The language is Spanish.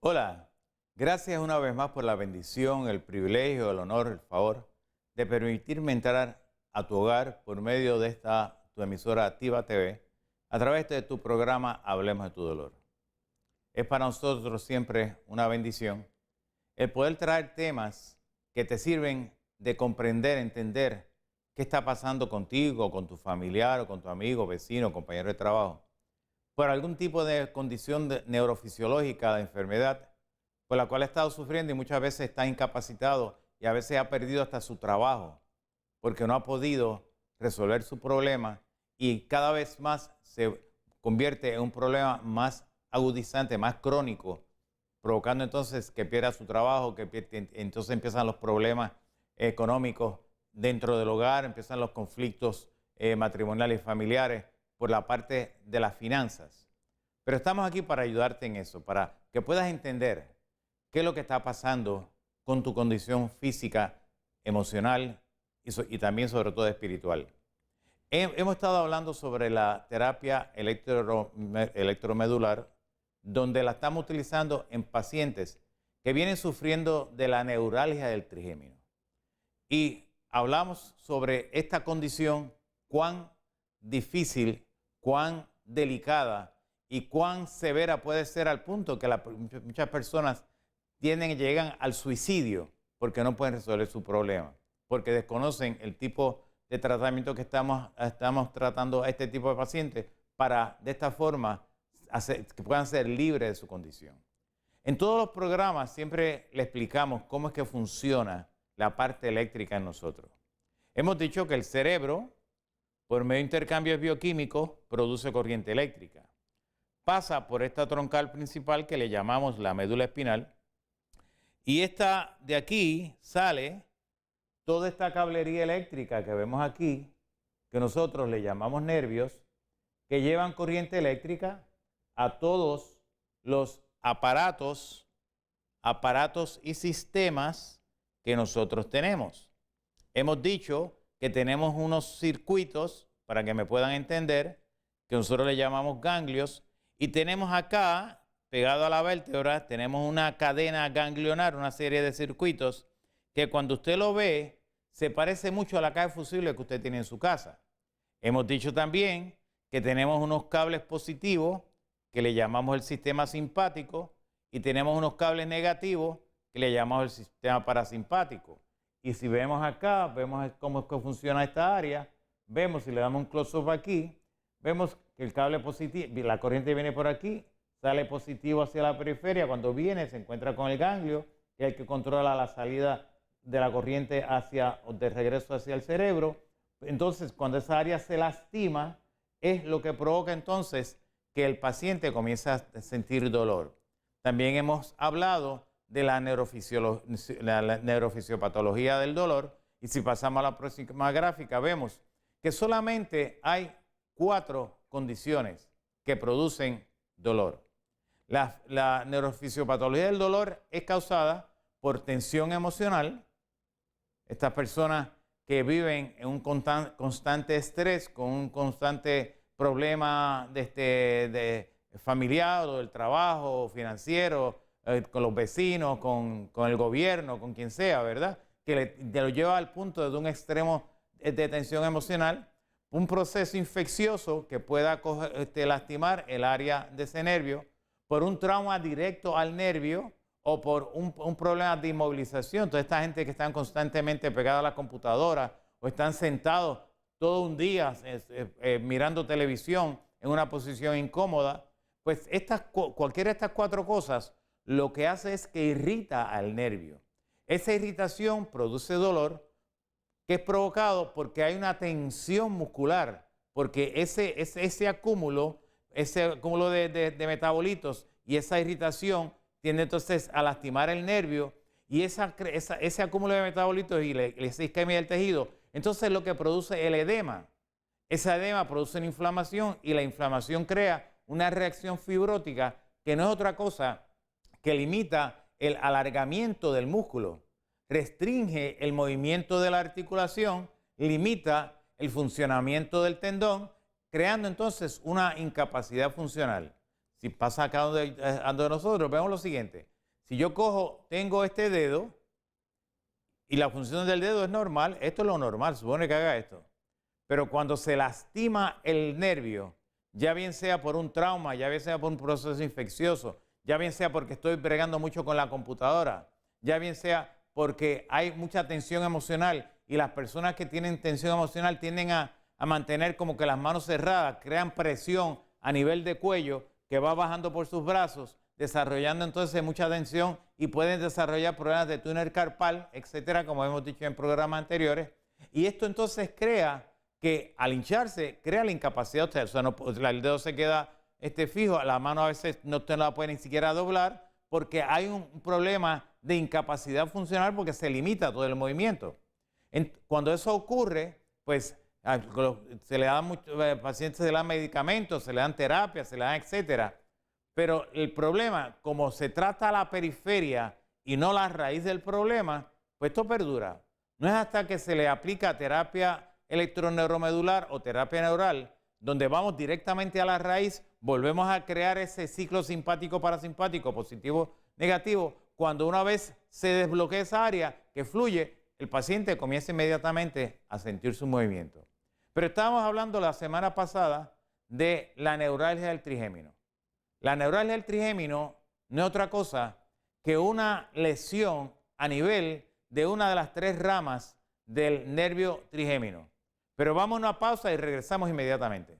Hola, gracias una vez más por la bendición, el privilegio, el honor, el favor de permitirme entrar a tu hogar por medio de tu emisora Activa TV a través de tu programa Hablemos de tu Dolor. Es para nosotros siempre una bendición el poder traer temas que te sirven de comprender, entender qué está pasando contigo, con tu familiar o con tu amigo, vecino, compañero de trabajo por algún tipo de condición neurofisiológica, de enfermedad, por la cual ha estado sufriendo y muchas veces está incapacitado y a veces ha perdido hasta su trabajo porque no ha podido resolver su problema y cada vez más se convierte en un problema más agudizante, más crónico, provocando entonces que pierda su trabajo, entonces empiezan los problemas económicos dentro del hogar, empiezan los conflictos matrimoniales y familiares por la parte de las finanzas. Pero estamos aquí para ayudarte en eso, para que puedas entender qué es lo que está pasando con tu condición física, emocional y también sobre todo espiritual. Hemos estado hablando sobre la terapia electromedular, donde la estamos utilizando en pacientes que vienen sufriendo de la neuralgia del trigémino. Y hablamos sobre esta condición, cuán difícil, cuán delicada y cuán severa puede ser al punto que muchas personas llegan al suicidio porque no pueden resolver su problema, porque desconocen el tipo de tratamiento que estamos tratando a este tipo de pacientes para de esta forma que puedan ser libres de su condición. En todos los programas siempre le explicamos cómo es que funciona la parte eléctrica en nosotros. Hemos dicho que el cerebro, por medio de intercambios bioquímicos, produce corriente eléctrica. Pasa por esta troncal principal que le llamamos la médula espinal y esta de aquí sale toda esta cablería eléctrica que vemos aquí, que nosotros le llamamos nervios, que llevan corriente eléctrica a todos los aparatos y sistemas que nosotros tenemos. Hemos dicho que tenemos unos circuitos, para que me puedan entender, que nosotros le llamamos ganglios, y tenemos acá, pegado a la vértebra, tenemos una cadena ganglionar, una serie de circuitos, que cuando usted lo ve, se parece mucho a la caja de fusible que usted tiene en su casa. Hemos dicho también que tenemos unos cables positivos, que le llamamos el sistema simpático, y tenemos unos cables negativos, que le llamamos el sistema parasimpático. Y si vemos acá, vemos cómo es que funciona esta área, vemos si le damos un close-up aquí, vemos que el cable positivo, la corriente viene por aquí, sale positivo hacia la periferia, cuando viene se encuentra con el ganglio, que es el que controla la salida de la corriente de regreso hacia el cerebro. Entonces, cuando esa área se lastima, es lo que provoca entonces que el paciente comienza a sentir dolor. También hemos hablado de la neurofisiopatología del dolor, y si pasamos a la próxima gráfica vemos que solamente hay 4 condiciones que producen dolor. La neurofisiopatología del dolor es causada por tensión emocional. Estas personas que viven en un constante estrés, con un constante problema de familiar o del trabajo, financiero, con los vecinos, con el gobierno, con quien sea, ¿verdad? Que lo lleva al punto de un extremo de tensión emocional, un proceso infeccioso que pueda lastimar el área de ese nervio, por un trauma directo al nervio o por un problema de inmovilización. Toda esta gente que están constantemente pegada a la computadora o están sentados todo un día mirando televisión en una posición incómoda, pues cualquiera de estas 4 cosas lo que hace es que irrita al nervio. Esa irritación produce dolor que es provocado porque hay una tensión muscular, porque ese acúmulo de metabolitos y esa irritación tiende entonces a lastimar el nervio y ese acúmulo de metabolitos y esa isquemia del tejido, entonces lo que produce el edema. Ese edema produce una inflamación y la inflamación crea una reacción fibrótica que no es otra cosa que limita el alargamiento del músculo, restringe el movimiento de la articulación, limita el funcionamiento del tendón, creando entonces una incapacidad funcional. Si pasa acá donde nosotros, vemos lo siguiente. Si yo tengo este dedo y la función del dedo es normal, esto es lo normal, supone que haga esto. Pero cuando se lastima el nervio, ya bien sea por un trauma, ya bien sea por un proceso infeccioso, ya bien sea porque estoy bregando mucho con la computadora, ya bien sea porque hay mucha tensión emocional y las personas que tienen tensión emocional tienden a mantener como que las manos cerradas, crean presión a nivel de cuello que va bajando por sus brazos, desarrollando entonces mucha tensión y pueden desarrollar problemas de túnel carpal, etcétera, como hemos dicho en programas anteriores. Y esto entonces crea que al hincharse, crea la incapacidad. O sea, el dedo se queda fijo, la mano a veces no te la puede ni siquiera doblar porque hay un problema de incapacidad funcional porque se limita todo el movimiento. Cuando eso ocurre, pues se le dan muchos pacientes, se le dan medicamentos, se le dan terapias, se le dan etcétera. Pero el problema, como se trata la periferia y no la raíz del problema, pues esto perdura. No es hasta que se le aplica terapia electroneuromedular o terapia neural, donde vamos directamente a la raíz, volvemos a crear ese ciclo simpático-parasimpático, positivo-negativo. Cuando una vez se desbloquea esa área que fluye, el paciente comienza inmediatamente a sentir su movimiento. Pero estábamos hablando la semana pasada de la neuralgia del trigémino. La neuralgia del trigémino no es otra cosa que una lesión a nivel de una de las 3 ramas del nervio trigémino. Pero vamos a una pausa y regresamos inmediatamente.